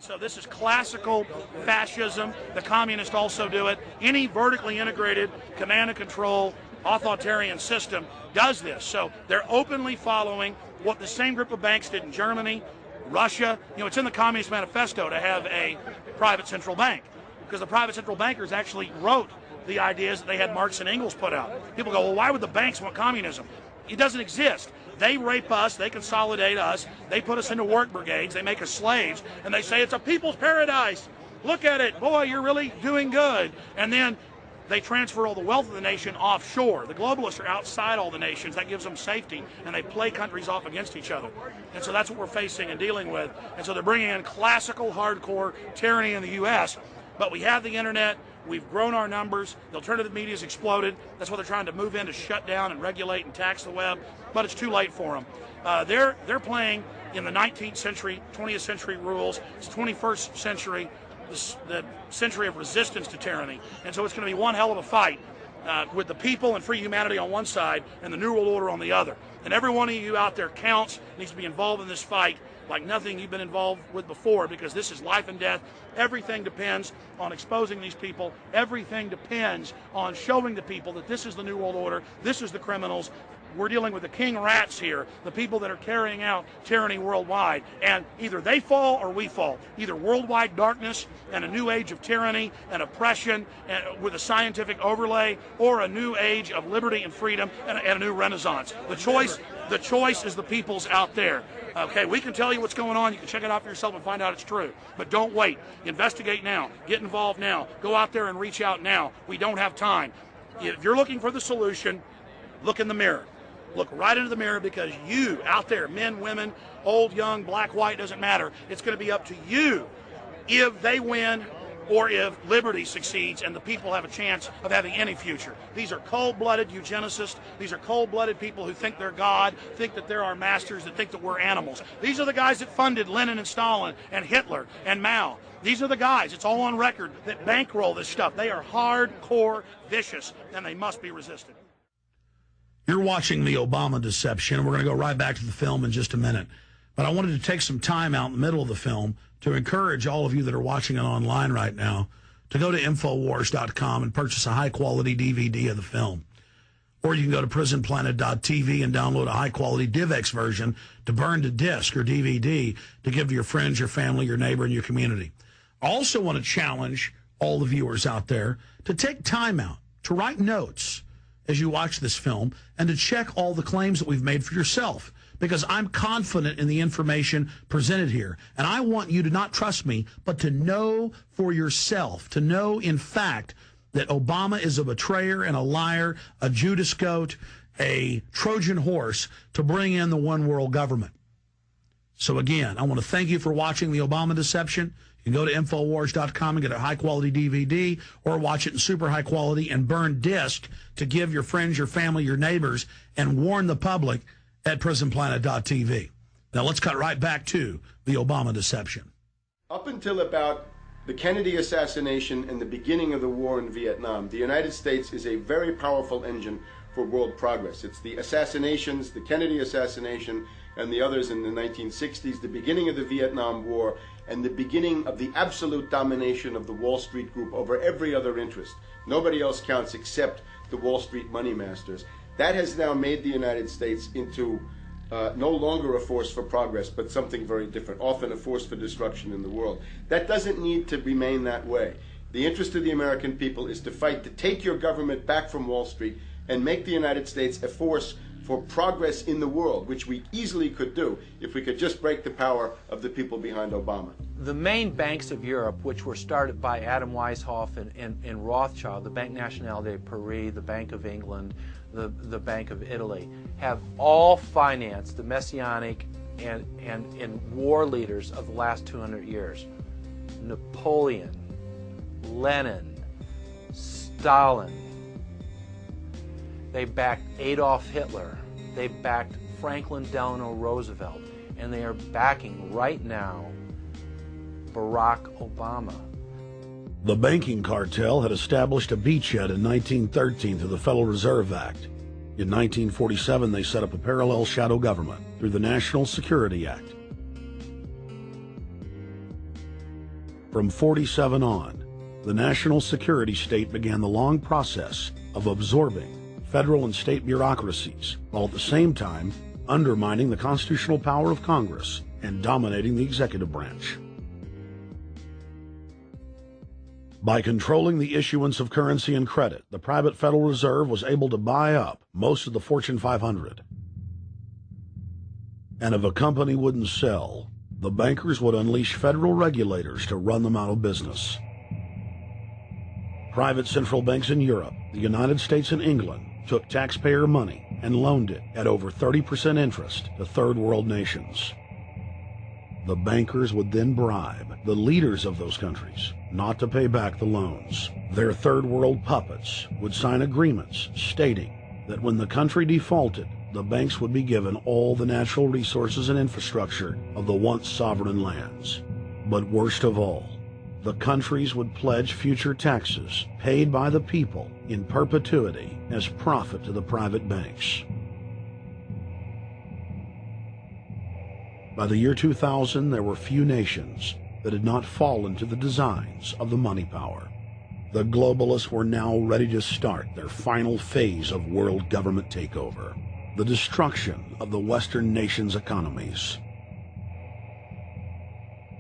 So this is classical fascism. The communists also do it. Any vertically integrated command and control authoritarian system does this. So they're openly following what the same group of banks did in Germany, Russia. You know, it's in the Communist Manifesto to have a private central bank, because the private central bankers actually wrote the ideas that they had Marx and Engels put out. People go, well, why would the banks want communism? It doesn't exist. They rape us, they consolidate us, they put us into work brigades, they make us slaves, and they say it's a people's paradise. Look at it, boy, you're really doing good. And then they transfer all the wealth of the nation offshore. The globalists are outside all the nations. That gives them safety, and they play countries off against each other. And so that's what we're facing and dealing with. And so they're bringing in classical, hardcore tyranny in the U.S., but we have the internet. We've grown our numbers. The alternative media's exploded. That's what they're trying to move in, to shut down and regulate and tax the web, but it's too late for them. They're playing in the 19th century, 20th century rules. It's 21st century, the century of resistance to tyranny. And so it's going to be one hell of a fight with the people and free humanity on one side and the New World Order on the other. And every one of you out there counts, needs to be involved in this fight like nothing you've been involved with before, because this is life and death. Everything depends on exposing these people. Everything depends on showing the people that this is the New World Order, this is the criminals. We're dealing with the king rats here, the people that are carrying out tyranny worldwide. And either they fall or we fall. Either worldwide darkness and a new age of tyranny and oppression and with a scientific overlay, or a new age of liberty and freedom and a new renaissance. The choice is the people's out there. Okay, we can tell you what's going on. You can check it out for yourself and find out it's true. But don't wait. Investigate now. Get involved now. Go out there and reach out now. We don't have time. If you're looking for the solution, look in the mirror. Look right into the mirror, because you out there, men, women, old, young, black, white, doesn't matter. It's going to be up to you if they win or if liberty succeeds and the people have a chance of having any future. These are cold-blooded eugenicists. These are cold-blooded people who think they're God, think that they're our masters, that think that we're animals. These are the guys that funded Lenin and Stalin and Hitler and Mao. These are the guys, it's all on record, that bankroll this stuff. They are hardcore vicious, and they must be resisted. You're watching The Obama Deception, and we're going to go right back to the film in just a minute. But I wanted to take some time out in the middle of the film to encourage all of you that are watching it online right now to go to Infowars.com and purchase a high-quality DVD of the film. Or you can go to PrisonPlanet.tv and download a high-quality DivX version to burn to disc or DVD to give to your friends, your family, your neighbor, and your community. I also want to challenge all the viewers out there to take time out, to write notes as you watch this film, and to check all the claims that we've made for yourself, because I'm confident in the information presented here. And I want you to not trust me, but to know for yourself, to know in fact that Obama is a betrayer and a liar, a Judas goat, a Trojan horse to bring in the one world government. So again, I want to thank you for watching The Obama Deception. You can go to Infowars.com and get a high-quality DVD, or watch it in super high quality and burn disc to give your friends, your family, your neighbors, and warn the public at PrisonPlanet.tv. Now let's cut right back to The Obama Deception. Up until about the Kennedy assassination and the beginning of the war in Vietnam, the United States is a very powerful engine for world progress. It's the assassinations, the Kennedy assassination, and the others in the 1960s, the beginning of the Vietnam War, and the beginning of the absolute domination of the Wall Street Group over every other interest. Nobody else counts except the Wall Street money masters. That has now made the United States into no longer a force for progress, but something very different, often a force for destruction in the world. That doesn't need to remain that way. The interest of the American people is to fight to take your government back from Wall Street and make the United States a force for progress in the world, which we easily could do if we could just break the power of the people behind Obama. The main banks of Europe, which were started by Adam Weishaupt and Rothschild, the Banque Nationale de Paris, the Bank of England, the Bank of Italy, have all financed the messianic and war leaders of the last 200 years. Napoleon, Lenin, Stalin. They backed Adolf Hitler. They backed Franklin Delano Roosevelt. And they are backing right now Barack Obama. The banking cartel had established a beachhead in 1913 through the Federal Reserve Act. In 1947, they set up a parallel shadow government through the National Security Act. From 47 on, the national security state began the long process of absorbing federal and state bureaucracies, while at the same time undermining the constitutional power of Congress and dominating the executive branch. By controlling the issuance of currency and credit, the private Federal Reserve was able to buy up most of the Fortune 500. And if a company wouldn't sell, the bankers would unleash federal regulators to run them out of business. Private central banks in Europe, the United States, and England took taxpayer money and loaned it at over 30% interest to third world nations. The bankers would then bribe the leaders of those countries not to pay back the loans. Their third world puppets would sign agreements stating that when the country defaulted, the banks would be given all the natural resources and infrastructure of the once sovereign lands. But worst of all, the countries would pledge future taxes paid by the people in perpetuity as profit to the private banks. By the year 2000, there were few nations that had not fallen to the designs of the money power. The globalists were now ready to start their final phase of world government takeover, the destruction of the Western nations' economies.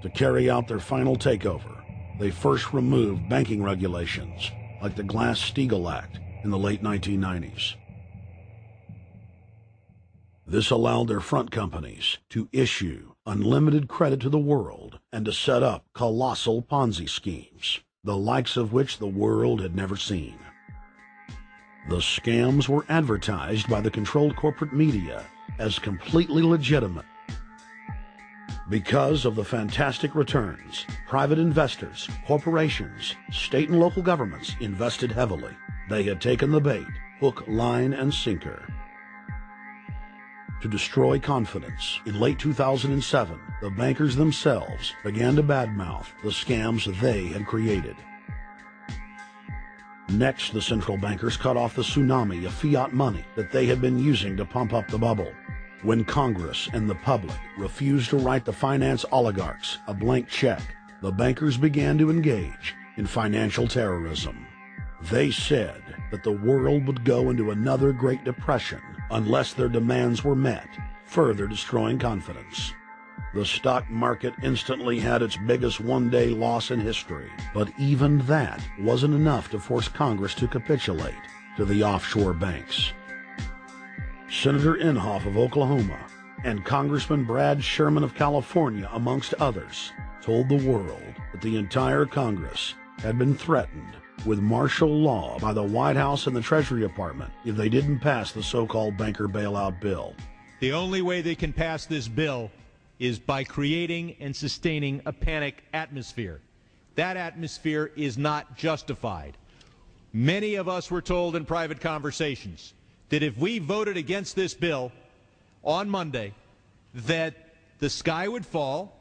To carry out their final takeover, they first removed banking regulations like the Glass-Steagall Act in the late 1990s. This allowed their front companies to issue unlimited credit to the world and to set up colossal Ponzi schemes, the likes of which the world had never seen. The scams were advertised by the controlled corporate media as completely legitimate. Because of the fantastic returns, private investors, corporations, state and local governments invested heavily. They had taken the bait, hook, line, and sinker. To destroy confidence, in late 2007, the bankers themselves began to badmouth the scams they had created. Next, the central bankers cut off the tsunami of fiat money that they had been using to pump up the bubble. When Congress and the public refused to write the finance oligarchs a blank check, the bankers began to engage in financial terrorism. They said that the world would go into another Great Depression unless their demands were met, further destroying confidence. The stock market instantly had its biggest one-day loss in history, but even that wasn't enough to force Congress to capitulate to the offshore banks. Senator Inhofe of Oklahoma and Congressman Brad Sherman of California, amongst others, told the world that the entire Congress had been threatened with martial law by the White House and the Treasury Department if they didn't pass the so-called banker bailout bill. The only way they can pass this bill is by creating and sustaining a panic atmosphere. That atmosphere is not justified. Many of us were told in private conversations that if we voted against this bill on Monday, that the sky would fall,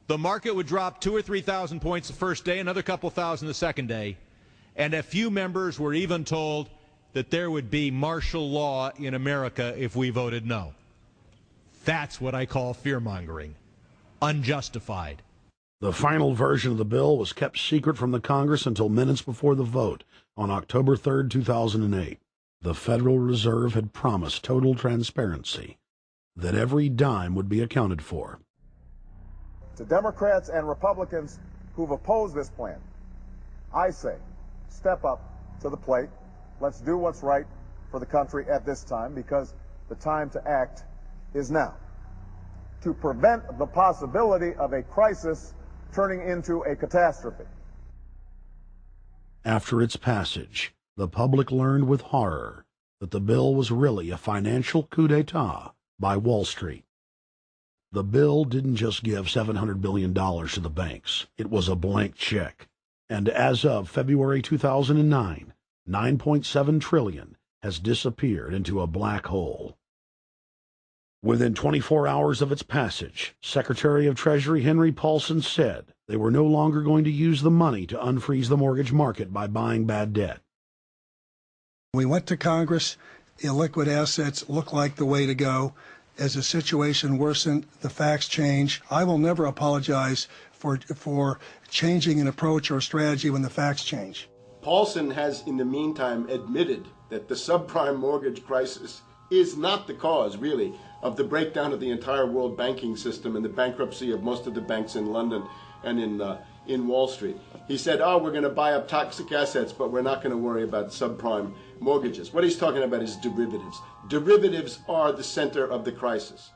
the market would drop 2,000 or 3,000 points the first day, another couple thousand the second day, and a few members were even told that there would be martial law in America if we voted no. That's what I call fear-mongering. Unjustified. The final version of the bill was kept secret from the Congress until minutes before the vote on October 3, 2008. The Federal Reserve had promised total transparency, that every dime would be accounted for. To Democrats and Republicans who've opposed this plan, I say, step up to the plate. Let's do what's right for the country at this time, because the time to act is now. To prevent the possibility of a crisis turning into a catastrophe. After its passage, the public learned with horror that the bill was really a financial coup d'etat by Wall Street. The bill didn't just give $700 billion to the banks. It was a blank check. And as of February 2009, $9.7 trillion has disappeared into a black hole. Within 24 hours of its passage, Secretary of Treasury Henry Paulson said they were no longer going to use the money to unfreeze the mortgage market by buying bad debt. We went to Congress. Illiquid assets look like the way to go. As the situation worsened, the facts change. I will never apologize for changing an approach or strategy when the facts change. Paulson has, in the meantime, admitted that the subprime mortgage crisis is not the cause, really, of the breakdown of the entire world banking system and the bankruptcy of most of the banks in London and in Wall Street. He said, oh, we're going to buy up toxic assets, but we're not going to worry about subprime mortgages. What he's talking about is derivatives. Derivatives are the center of the crisis.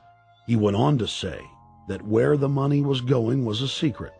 He went on to say that where the money was going was a secret,